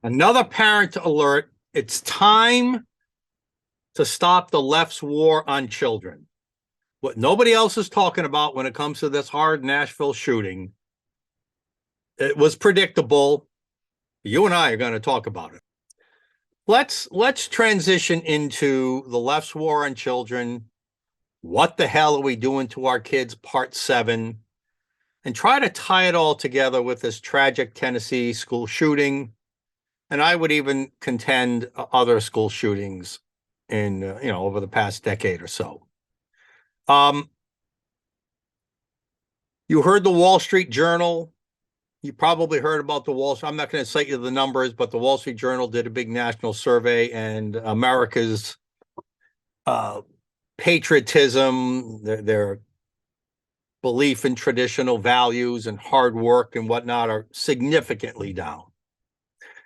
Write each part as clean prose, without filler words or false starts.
Another parent alert. It's time to stop the left's war on children. What nobody else is talking about when it comes to this hard Nashville shooting, it was predictable. You and I are going to talk about it. Let's transition into the left's war on children. What the hell are we doing to our kids? Part 7, and try to tie it all together with this tragic Tennessee school shooting. And I would even contend other school shootings in, over the past decade or so. You heard the Wall Street Journal. You probably heard about the Wall Street. I'm not going to cite you the numbers, but the Wall Street Journal did a big national survey, and America's patriotism, their belief in traditional values and hard work and whatnot are significantly down.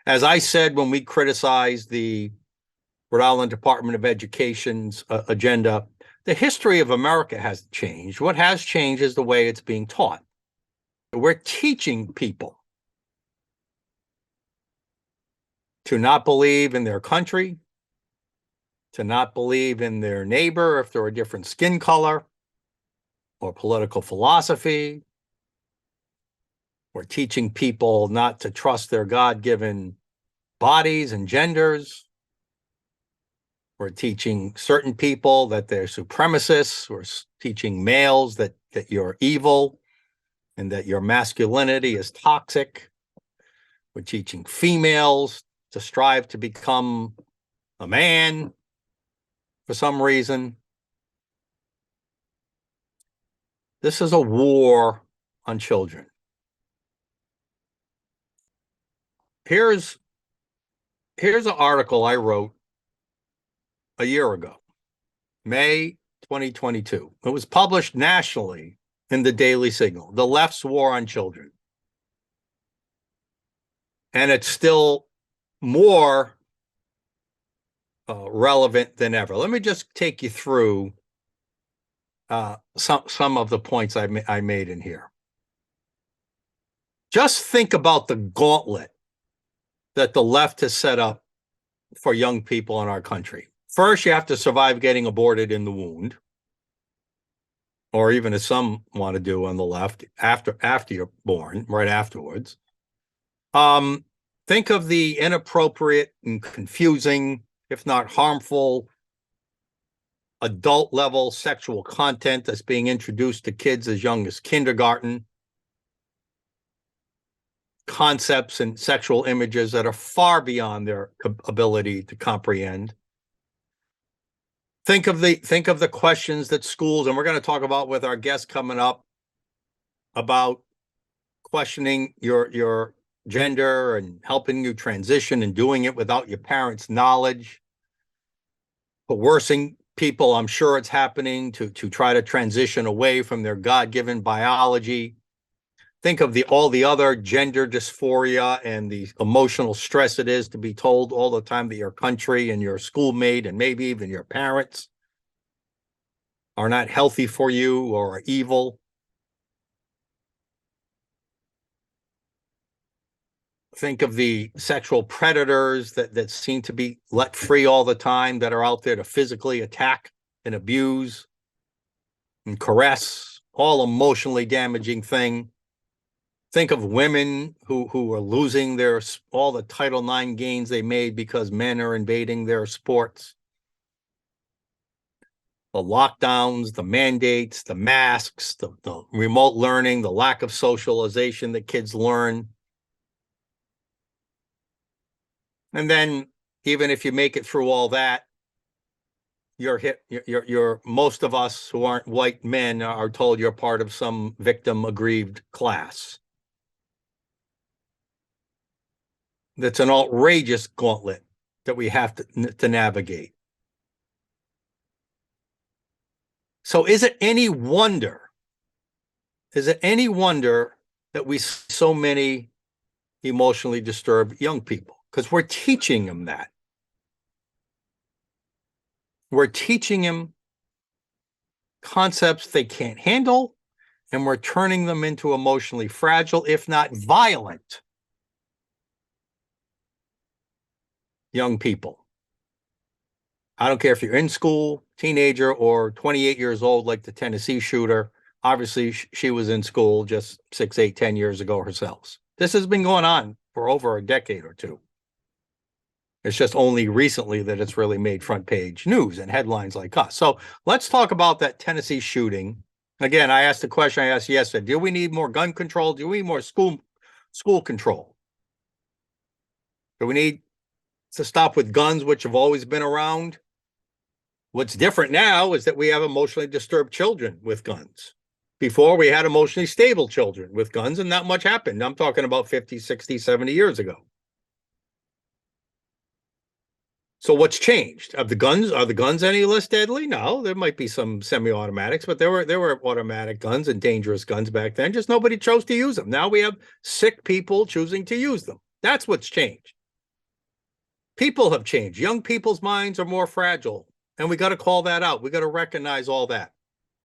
As I said when we criticized the Rhode Island Department of Education's agenda, the history of America hasn't changed. What has changed is the way it's being taught. We're teaching people to not believe in their country, to not believe in their neighbor if they're a different skin color or political philosophy. We're teaching people not to trust their God-given bodies and genders. We're teaching certain people that they're supremacists. We're teaching males that you're evil and that your masculinity is toxic. We're teaching females to strive to become a man for some reason. This is a war on children. Here's an article I wrote a year ago, May 2022. It was published nationally in the Daily Signal, The Left's War on Children. And it's still more relevant than ever. Let me just take you through some of the points I made in here. Just think about the gauntlet that the left has set up for young people in our country. First, you have to survive getting aborted in the wound, or even as some want to do on the left, after you're born, right afterwards. Think of the inappropriate and confusing, if not harmful, adult-level sexual content that's being introduced to kids as young as kindergarten. Concepts and sexual images that are far beyond their ability to comprehend. Think of the questions that schools, and we're going to talk about with our guest coming up, about questioning your gender and helping you transition and doing it without your parents' knowledge. Coercing people, I'm sure it's happening, to try to transition away from their God-given biology. Think of all the other gender dysphoria and the emotional stress it is to be told all the time that your country and your schoolmate and maybe even your parents are not healthy for you or are evil. Think of the sexual predators that seem to be let free all the time, that are out there to physically attack and abuse and caress, all emotionally damaging thing. Think of women who are losing all the Title IX gains they made because men are invading their sports. The lockdowns, the mandates, the masks, the remote learning, the lack of socialization that kids learn. And then even if you make it through all that, you're most of us who aren't white men are told you're part of some victim aggrieved class. That's an outrageous gauntlet that we have to navigate. So is it any wonder that we see so many emotionally disturbed young people? Because we're teaching them that. We're teaching them concepts they can't handle, and we're turning them into emotionally fragile, if not violent, young people. I don't care if you're in school, teenager, or 28 years old, like the Tennessee shooter. Obviously, she was in school just 6, 8, 10 years ago herself. This has been going on for over a decade or two. It's just only recently that it's really made front page news and headlines like us. So let's talk about that Tennessee shooting. Again, I asked the question I asked yesterday: do we need more gun control? Do we need more school control? Do we need to stop with guns, which have always been around? What's different now is that we have emotionally disturbed children with guns. Before, we had emotionally stable children with guns, and not much happened. I'm talking about 50, 60, 70 years ago. So what's changed? Are the guns any less deadly? No, there might be some semi-automatics, but there were automatic guns and dangerous guns back then. Just nobody chose to use them. Now we have sick people choosing to use them. That's what's changed. People have changed. Young people's minds are more fragile, and we got to call that out. We got to recognize all that.